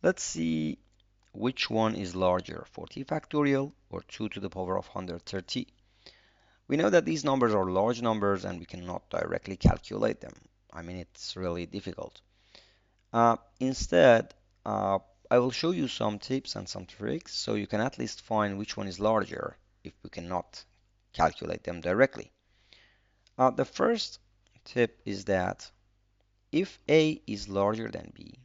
Let's see which one is larger, 40 factorial or 2 to the power of 130. We know that these numbers are large numbers and we cannot directly calculate them. I mean, it's really difficult. Instead, I will show you some tips and some tricks so you can at least find which one is larger if we cannot calculate them directly. The first tip is that if A is larger than B,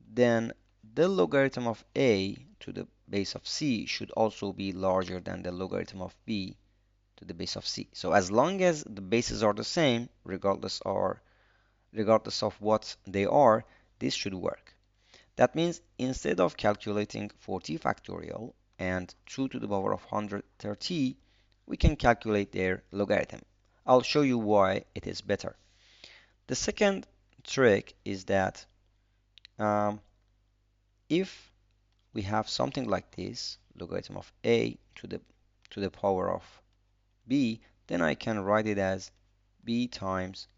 then the logarithm of A to the base of C should also be larger than the logarithm of B to the base of C. So as long as the bases are the same, regardless of what they are, this should work. That means instead of calculating 40 factorial and 2 to the power of 130, we can calculate their logarithm. I'll show you why it is better. The second trick is that um, if we have something like this, logarithm of a to the power of b, then I can write it as b times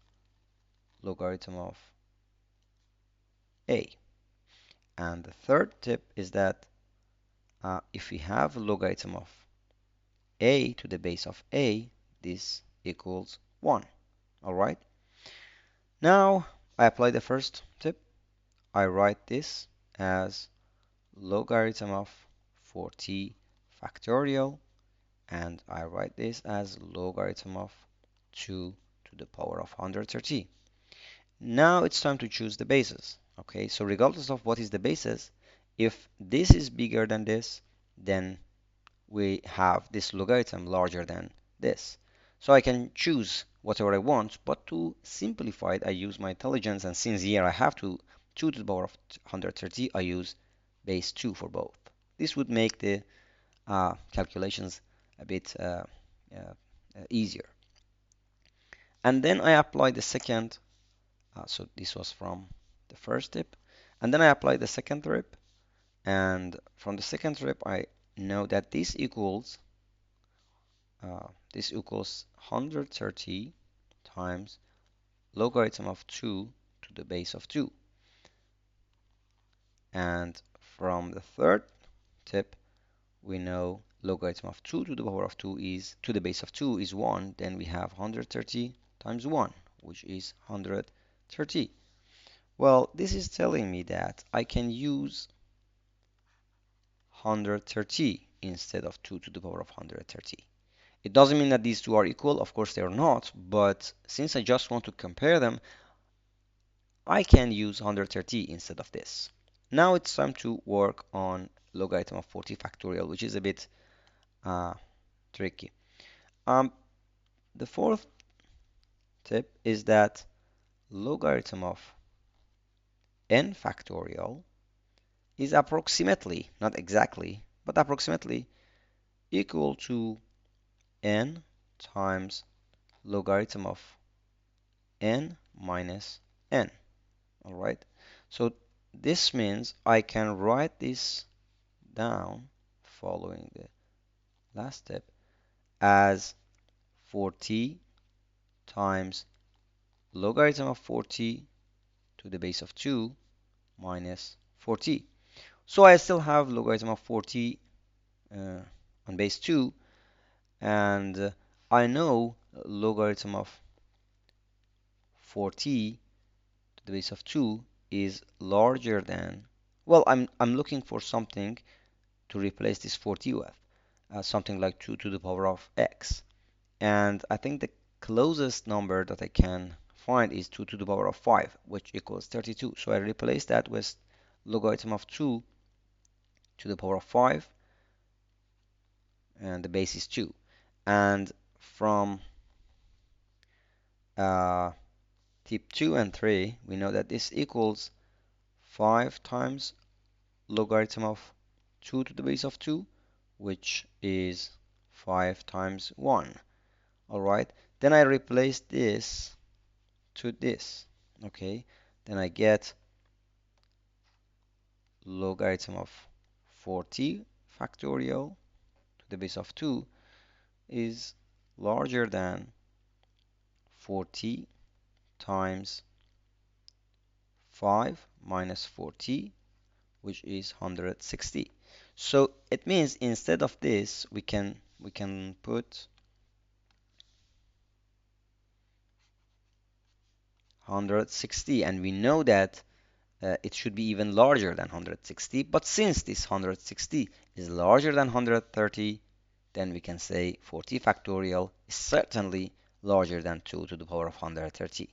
logarithm of a. And the third tip is that if we have logarithm of a to the base of a, this equals 1. All right. Now I apply the first tip. I write this as logarithm of 40 factorial, and I write this as logarithm of 2 to the power of 130. Now it's time to choose the bases. Okay, so regardless of what is the basis, if this is bigger than this, then we have this logarithm larger than this. So I can choose whatever I want, but to simplify it, I use my intelligence, and since here I have to 2 to the power of 130, I use base 2 for both. This would make the calculations a bit easier. And then I apply the second, so this was from the first tip, and then I apply the second tip, and from the second tip I know that this equals 130 times logarithm of 2 to the base of 2. And from the third tip, we know logarithm of 2 to the power of 2 is, to the base of 2 is 1. Then we have 130 times 1, which is 130. Well, this is telling me that I can use 130 instead of 2 to the power of 130. It doesn't mean that these two are equal. Of course, they're not. But since I just want to compare them, I can use 130 instead of this. Now it's time to work on logarithm of 40 factorial, which is a bit tricky. Um, the fourth tip is that logarithm of n factorial is approximately, not exactly, but approximately equal to n times logarithm of n minus n. All right. So this means I can write this down following the last step as 40 times logarithm of 40 to the base of 2 minus 40. So I still have logarithm of 40 on base 2, and I know logarithm of 40 to the base of 2 is larger than, well, I'm looking for something to replace this 40 with, something like 2 to the power of x. And I think the closest number that I can find is 2 to the power of 5, which equals 32. So I replace that with logarithm of 2 to the power of 5, and the base is 2. And from tip 2 and 3, we know that this equals 5 times logarithm of 2 to the base of 2, which is 5 times 1. All right, then I replace this to this. Okay, then I get logarithm of 40 factorial to the base of 2 is larger than 40 times 5 minus 40, which is 160. So it means instead of this, we can put 160, and we know that it should be even larger than 160. But since this 160 is larger than 130, then we can say 40 factorial is certainly larger than 2 to the power of 130.